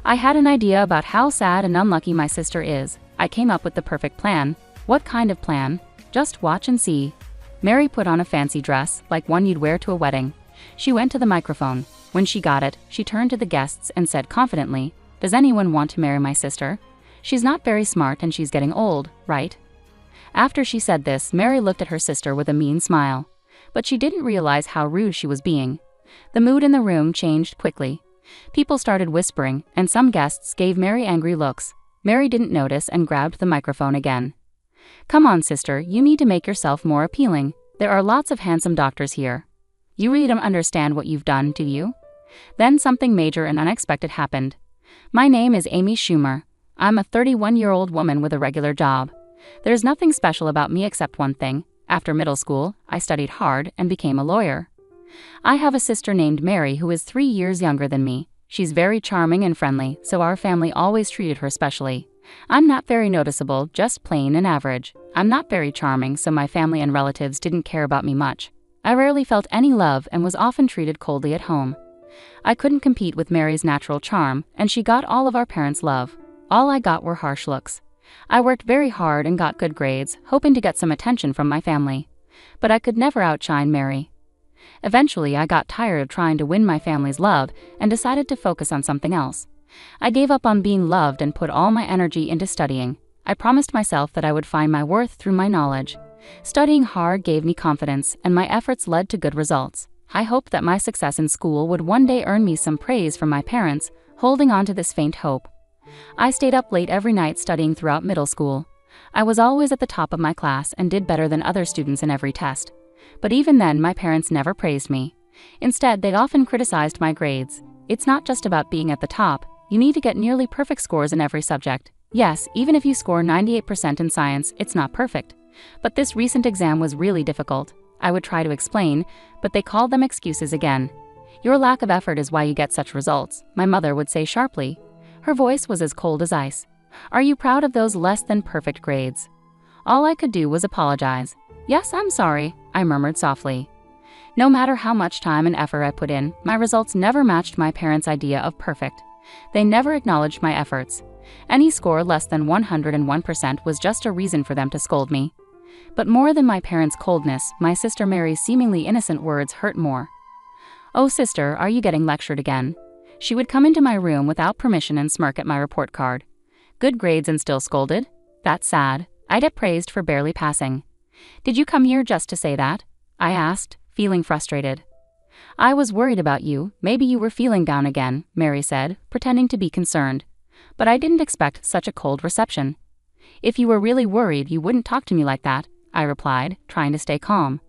I had an idea about how sad and unlucky my sister is. I came up with the perfect plan. What kind of plan? Just watch and see. Mary put on a fancy dress, like one you'd wear to a wedding. She went to the microphone. When she got it, she turned to the guests and said confidently, "Does anyone want to marry my sister? She's not very smart and she's getting old, right?" After she said this, Mary looked at her sister with a mean smile. But she didn't realize how rude she was being. The mood in the room changed quickly. People started whispering, and some guests gave Mary angry looks. Mary didn't notice and grabbed the microphone again. "Come on, sister, you need to make yourself more appealing. There are lots of handsome doctors here. You really don't understand what you've done, do you?" Then something major and unexpected happened. "My name is Amy Schumer. I'm a 31-year-old woman with a regular job. There's nothing special about me except one thing. After middle school, I studied hard and became a lawyer. I have a sister named Mary who is 3 years younger than me. She's very charming and friendly, so our family always treated her specially. I'm not very noticeable, just plain and average. I'm not very charming, so my family and relatives didn't care about me much. I rarely felt any love and was often treated coldly at home. I couldn't compete with Mary's natural charm, and she got all of our parents' love. All I got were harsh looks. I worked very hard and got good grades, hoping to get some attention from my family. But I could never outshine Mary. Eventually, I got tired of trying to win my family's love and decided to focus on something else. I gave up on being loved and put all my energy into studying. I promised myself that I would find my worth through my knowledge. Studying hard gave me confidence, and my efforts led to good results. I hoped that my success in school would one day earn me some praise from my parents, holding on to this faint hope. I stayed up late every night studying throughout middle school. I was always at the top of my class and did better than other students in every test. But even then, my parents never praised me. Instead, they often criticized my grades. It's not just about being at the top. You need to get nearly perfect scores in every subject. Yes, even if you score 98% in science, it's not perfect. But this recent exam was really difficult. I would try to explain, but they called them excuses again. "Your lack of effort is why you get such results," my mother would say sharply. Her voice was as cold as ice. "Are you proud of those less than perfect grades?" All I could do was apologize. "Yes, I'm sorry," I murmured softly. No matter how much time and effort I put in, my results never matched my parents' idea of perfect. They never acknowledged my efforts. Any score less than 101% was just a reason for them to scold me. But more than my parents' coldness, my sister Mary's seemingly innocent words hurt more. "Oh, sister, are you getting lectured again?" She would come into my room without permission and smirk at my report card. "Good grades and still scolded? That's sad. I'd get praised for barely passing." "Did you come here just to say that?" I asked, feeling frustrated. "I was worried about you. Maybe you were feeling down again," Mary said, pretending to be concerned. But I didn't expect such a cold reception. "If you were really worried, you wouldn't talk to me like that," I replied, trying to stay calm.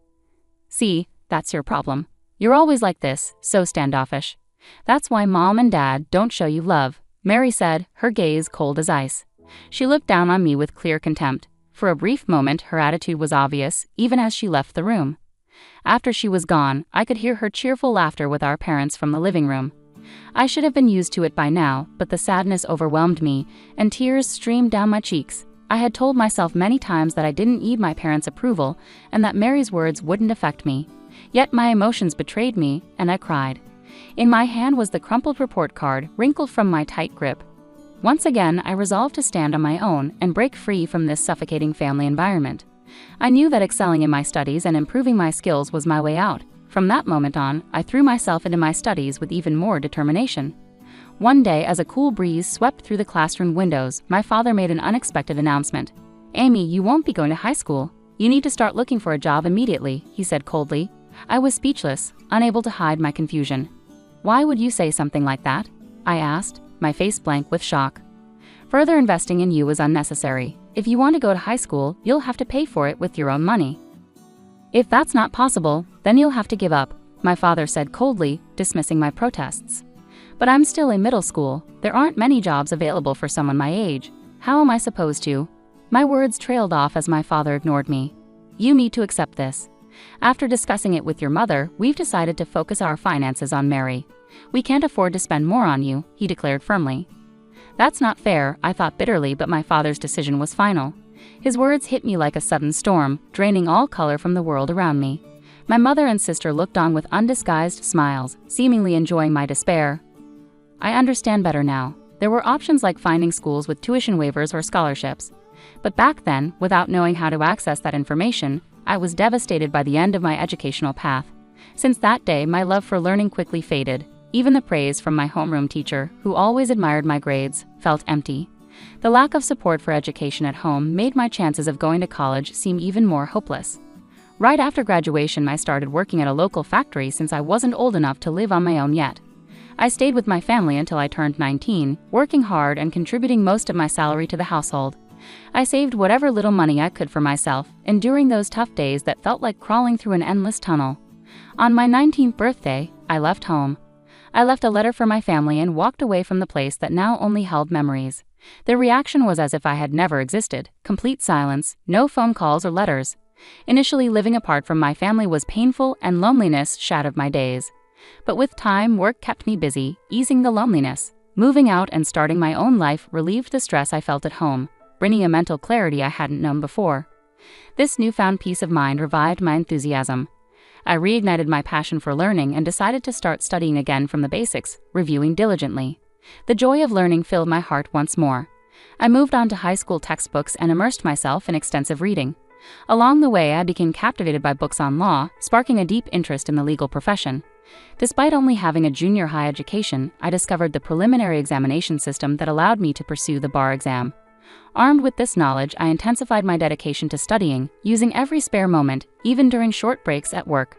"See, that's your problem. You're always like this, so standoffish. That's why Mom and Dad don't show you love," Mary said, her gaze cold as ice. She looked down on me with clear contempt. For a brief moment, her attitude was obvious, even as she left the room. After she was gone, I could hear her cheerful laughter with our parents from the living room. I should have been used to it by now, but the sadness overwhelmed me, and tears streamed down my cheeks. I had told myself many times that I didn't need my parents' approval, and that Mary's words wouldn't affect me. Yet my emotions betrayed me, and I cried. In my hand was the crumpled report card, wrinkled from my tight grip. Once again, I resolved to stand on my own and break free from this suffocating family environment. I knew that excelling in my studies and improving my skills was my way out. From that moment on, I threw myself into my studies with even more determination. One day, as a cool breeze swept through the classroom windows, my father made an unexpected announcement. "Amy, you won't be going to high school. You need to start looking for a job immediately," he said coldly. I was speechless, unable to hide my confusion. "Why would you say something like that?" I asked, my face blank with shock. "Further investing in you is unnecessary. If you want to go to high school, you'll have to pay for it with your own money. If that's not possible, then you'll have to give up," my father said coldly, dismissing my protests. "But I'm still in middle school. There aren't many jobs available for someone my age. How am I supposed to?" My words trailed off as my father ignored me. "You need to accept this. After discussing it with your mother, we've decided to focus our finances on Mary. We can't afford to spend more on you," he declared firmly. "That's not fair," I thought bitterly, but my father's decision was final. His words hit me like a sudden storm, draining all color from the world around me. My mother and sister looked on with undisguised smiles, seemingly enjoying my despair. "I understand better now. there were options like finding schools with tuition waivers or scholarships. But back then, without knowing how to access that information, I was devastated by the end of my educational path. Since that day, my love for learning quickly faded. Even the praise from my homeroom teacher, who always admired my grades, felt empty. The lack of support for education at home made my chances of going to college seem even more hopeless. Right after graduation, I started working at a local factory since I wasn't old enough to live on my own yet. I stayed with my family until I turned 19, working hard and contributing most of my salary to the household. I saved whatever little money I could for myself, enduring those tough days that felt like crawling through an endless tunnel. On my 19th birthday, I left home. I left a letter for my family and walked away from the place that now only held memories. Their reaction was as if I had never existed, complete silence, no phone calls or letters. Initially, living apart from my family was painful and loneliness shadowed my days. But with time, work kept me busy, easing the loneliness. Moving out and starting my own life relieved the stress I felt at home, bringing a mental clarity I hadn't known before. This newfound peace of mind revived my enthusiasm. I reignited my passion for learning and decided to start studying again from the basics, reviewing diligently. The joy of learning filled my heart once more. I moved on to high school textbooks and immersed myself in extensive reading. Along the way, I became captivated by books on law, sparking a deep interest in the legal profession. Despite only having a junior high education, I discovered the preliminary examination system that allowed me to pursue the bar exam. Armed with this knowledge, I intensified my dedication to studying, using every spare moment, even during short breaks at work.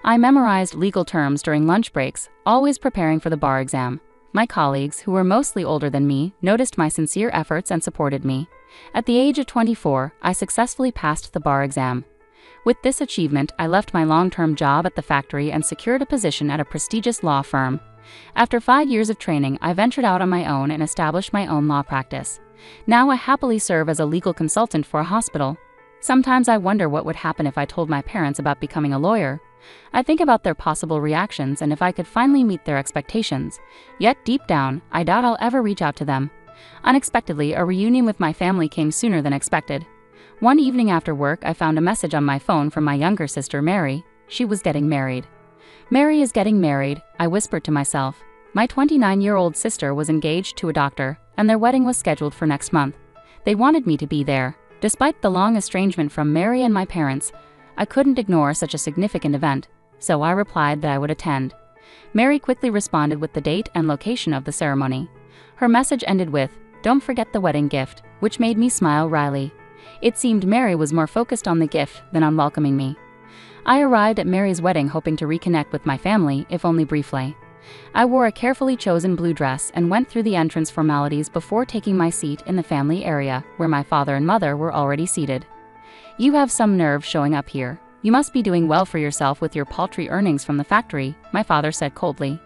I memorized legal terms during lunch breaks, always preparing for the bar exam. My colleagues, who were mostly older than me, noticed my sincere efforts and supported me. At the age of 24, I successfully passed the bar exam. With this achievement, I left my long-term job at the factory and secured a position at a prestigious law firm. After 5 years of training, I ventured out on my own and established my own law practice. Now I happily serve as a legal consultant for a hospital. Sometimes I wonder what would happen if I told my parents about becoming a lawyer. I think about their possible reactions and if I could finally meet their expectations. Yet deep down, I doubt I'll ever reach out to them. Unexpectedly, a reunion with my family came sooner than expected. One evening after work, I found a message on my phone from my younger sister, Mary. She was getting married. Mary is getting married, I whispered to myself. My 29-year-old sister was engaged to a doctor, and their wedding was scheduled for next month. They wanted me to be there. Despite the long estrangement from Mary and my parents, I couldn't ignore such a significant event, so I replied that I would attend. Mary quickly responded with the date and location of the ceremony. Her message ended with, "Don't forget the wedding gift," which made me smile wryly. It seemed Mary was more focused on the gift than on welcoming me. I arrived at Mary's wedding hoping to reconnect with my family, if only briefly. I wore a carefully chosen blue dress and went through the entrance formalities before taking my seat in the family area, where my father and mother were already seated. "You have some nerve showing up here. You must be doing well for yourself with your paltry earnings from the factory," my father said coldly.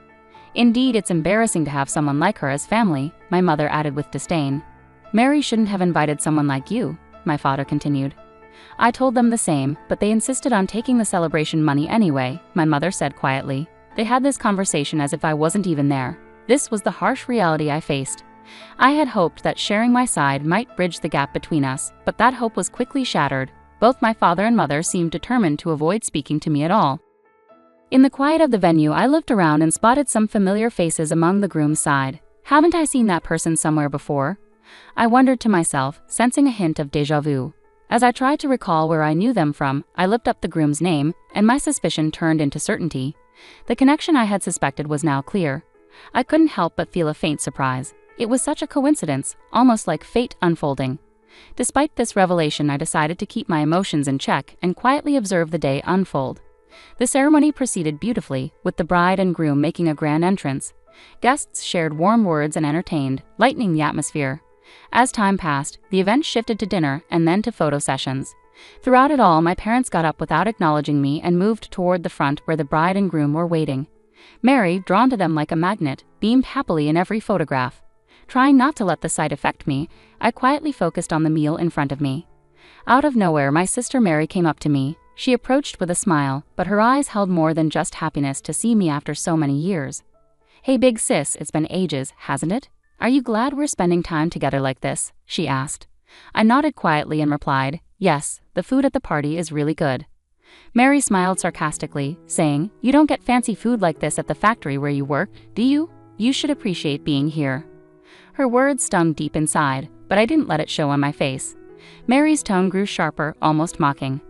"Indeed, it's embarrassing to have someone like her as family," my mother added with disdain. "Mary shouldn't have invited someone like you," my father continued. I told them the same, but they insisted on taking the celebration money anyway, my mother said quietly. They had this conversation as if I wasn't even there. This was the harsh reality I faced. I had hoped that sharing my side might bridge the gap between us, but that hope was quickly shattered. Both my father and mother seemed determined to avoid speaking to me at all. In the quiet of the venue, I looked around and spotted some familiar faces among the groom's side. Haven't I seen that person somewhere before? I wondered to myself, sensing a hint of déjà vu. As I tried to recall where I knew them from, I looked up the groom's name, and my suspicion turned into certainty. The connection I had suspected was now clear. I couldn't help but feel a faint surprise. It was such a coincidence, almost like fate unfolding. Despite this revelation, I decided to keep my emotions in check and quietly observe the day unfold. The ceremony proceeded beautifully, with the bride and groom making a grand entrance. Guests shared warm words and entertained, lightening the atmosphere. As time passed, the event shifted to dinner and then to photo sessions. Throughout it all, my parents got up without acknowledging me and moved toward the front where the bride and groom were waiting. Mary, drawn to them like a magnet, beamed happily in every photograph. Trying not to let the sight affect me, I quietly focused on the meal in front of me. Out of nowhere, my sister Mary came up to me. She approached with a smile, but her eyes held more than just happiness to see me after so many years. "Hey big sis, it's been ages, hasn't it? Are you glad we're spending time together like this?" she asked. I nodded quietly and replied, "Yes, the food at the party is really good." Mary smiled sarcastically, saying, "You don't get fancy food like this at the factory where you work, do you? You should appreciate being here." Her words stung deep inside, but I didn't let it show on my face. Mary's tone grew sharper, almost mocking.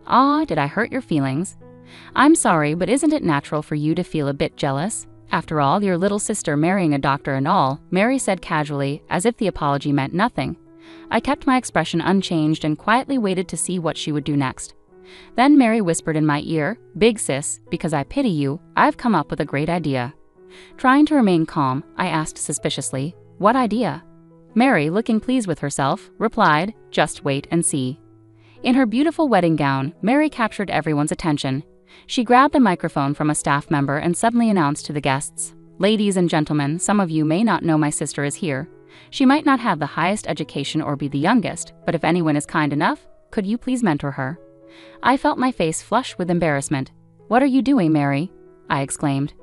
"Ah, did I hurt your feelings? I'm sorry, but isn't it natural for you to feel a bit jealous? After all, your little sister marrying a doctor and all," Mary said casually, as if the apology meant nothing. I kept my expression unchanged and quietly waited to see what she would do next. Then Mary whispered in my ear, "Big sis, because I pity you, I've come up with a great idea." Trying to remain calm, I asked suspiciously, "What idea?" Mary, looking pleased with herself, replied, "Just wait and see." In her beautiful wedding gown, Mary captured everyone's attention. She grabbed a microphone from a staff member and suddenly announced to the guests, "Ladies and gentlemen, some of you may not know my sister is here. She might not have the highest education or be the youngest, but if anyone is kind enough, could you please mentor her?" I felt my face flush with embarrassment. "What are you doing, Mary?" I exclaimed.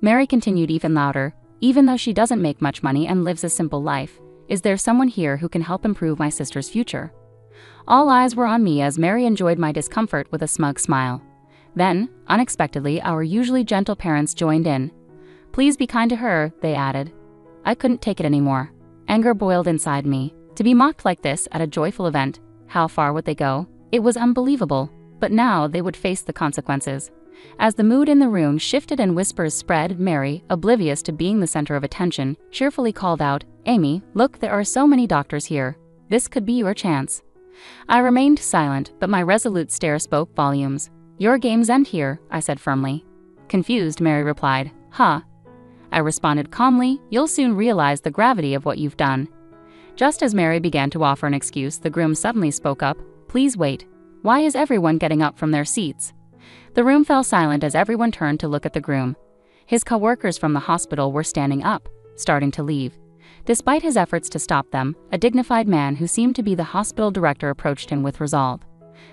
Mary continued even louder, "Even though she doesn't make much money and lives a simple life, is there someone here who can help improve my sister's future?" All eyes were on me as Mary enjoyed my discomfort with a smug smile. Then, unexpectedly, our usually gentle parents joined in. "Please be kind to her," they added. I couldn't take it anymore. Anger boiled inside me. To be mocked like this at a joyful event, how far would they go? It was unbelievable, but now they would face the consequences. As the mood in the room shifted and whispers spread, Mary, oblivious to being the center of attention, cheerfully called out, "Amy, look, there are so many doctors here. This could be your chance." I remained silent, but my resolute stare spoke volumes. "Your games end here," I said firmly. Confused, Mary replied, "Huh?" I responded calmly, "You'll soon realize the gravity of what you've done." Just as Mary began to offer an excuse, the groom suddenly spoke up, "Please wait. Why is everyone getting up from their seats?" The room fell silent as everyone turned to look at the groom. His co-workers from the hospital were standing up, starting to leave. Despite his efforts to stop them, a dignified man who seemed to be the hospital director approached him with resolve.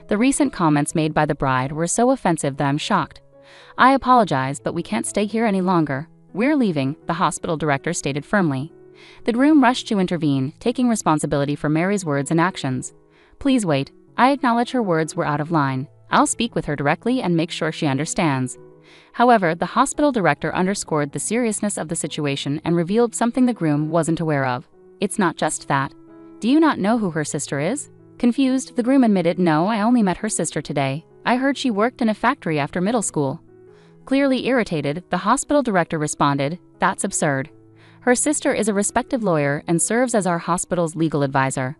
The recent comments made by the bride were so offensive that I'm shocked. "I apologize, but we can't stay here any longer. We're leaving," the hospital director stated firmly. The groom rushed to intervene, taking responsibility for Mary's words and actions. "Please wait. I acknowledge her words were out of line. I'll speak with her directly and make sure she understands." However, the hospital director underscored the seriousness of the situation and revealed something the groom wasn't aware of. "It's not just that. Do you not know who her sister is?" Confused, the groom admitted, "No, I only met her sister today. I heard she worked in a factory after middle school." Clearly irritated, the hospital director responded, "That's absurd. Her sister is a respected lawyer and serves as our hospital's legal advisor."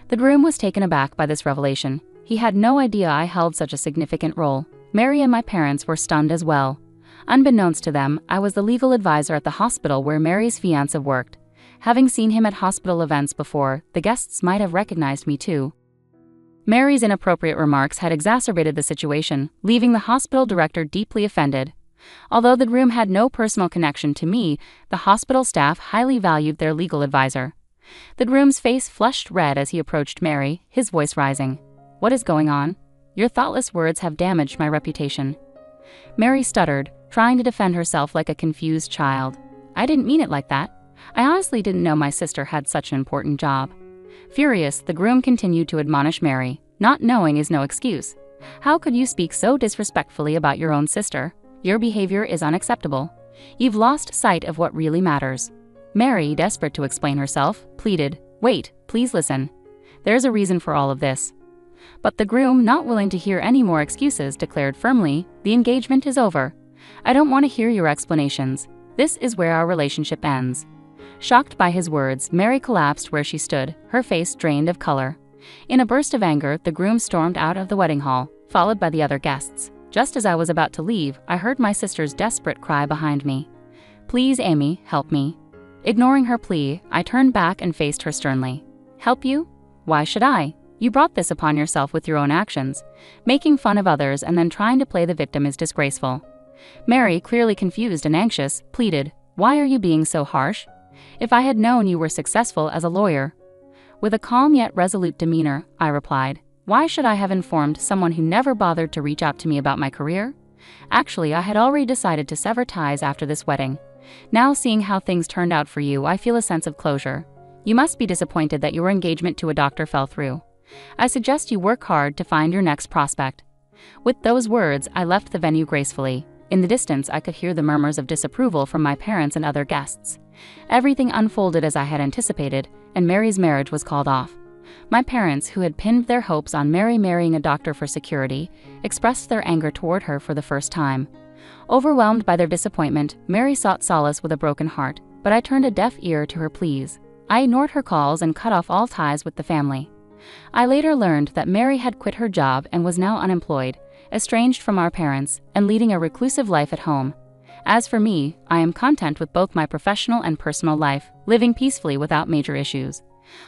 The groom was taken aback by this revelation. He had no idea I held such a significant role. Mary and my parents were stunned as well. Unbeknownst to them, I was the legal advisor at the hospital where Mary's fiancé worked. Having seen him at hospital events before, the guests might have recognized me too. Mary's inappropriate remarks had exacerbated the situation, leaving the hospital director deeply offended. Although the groom had no personal connection to me, the hospital staff highly valued their legal advisor. The groom's face flushed red as he approached Mary, his voice rising. "What is going on? Your thoughtless words have damaged my reputation." Mary stuttered, trying to defend herself like a confused child. "I didn't mean it like that. I honestly didn't know my sister had such an important job." Furious, the groom continued to admonish Mary. "Not knowing is no excuse. How could you speak so disrespectfully about your own sister? Your behavior is unacceptable. You've lost sight of what really matters." Mary, desperate to explain herself, pleaded, "Wait, please listen. There's a reason for all of this." But the groom, not willing to hear any more excuses, declared firmly, "The engagement is over. I don't want to hear your explanations. This is where our relationship ends." Shocked by his words, Mary collapsed where she stood, her face drained of color. In a burst of anger, the groom stormed out of the wedding hall, followed by the other guests. Just as I was about to leave, I heard my sister's desperate cry behind me. "Please, Amy, help me." Ignoring her plea, I turned back and faced her sternly. "Help you? Why should I? You brought this upon yourself with your own actions. Making fun of others and then trying to play the victim is disgraceful." Mary, clearly confused and anxious, pleaded, "Why are you being so harsh? If I had known you were successful as a lawyer." With a calm yet resolute demeanor, I replied, "Why should I have informed someone who never bothered to reach out to me about my career? Actually, I had already decided to sever ties after this wedding. Now, seeing how things turned out for you, I feel a sense of closure. You must be disappointed that your engagement to a doctor fell through. I suggest you work hard to find your next prospect." With those words, I left the venue gracefully. In the distance, I could hear the murmurs of disapproval from my parents and other guests. Everything unfolded as I had anticipated, and Mary's marriage was called off. My parents, who had pinned their hopes on Mary marrying a doctor for security, expressed their anger toward her for the first time. Overwhelmed by their disappointment, Mary sought solace with a broken heart, but I turned a deaf ear to her pleas. I ignored her calls and cut off all ties with the family. I later learned that Mary had quit her job and was now unemployed, estranged from our parents, and leading a reclusive life at home. As for me, I am content with both my professional and personal life, living peacefully without major issues.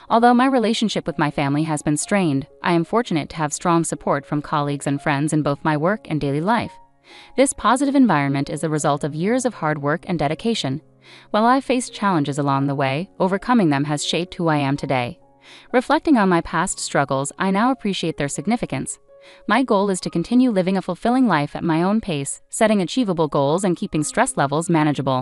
Although my relationship with my family has been strained, I am fortunate to have strong support from colleagues and friends in both my work and daily life. This positive environment is the result of years of hard work and dedication. While I faced challenges along the way, overcoming them has shaped who I am today. Reflecting on my past struggles, I now appreciate their significance. My goal is to continue living a fulfilling life at my own pace, setting achievable goals and keeping stress levels manageable.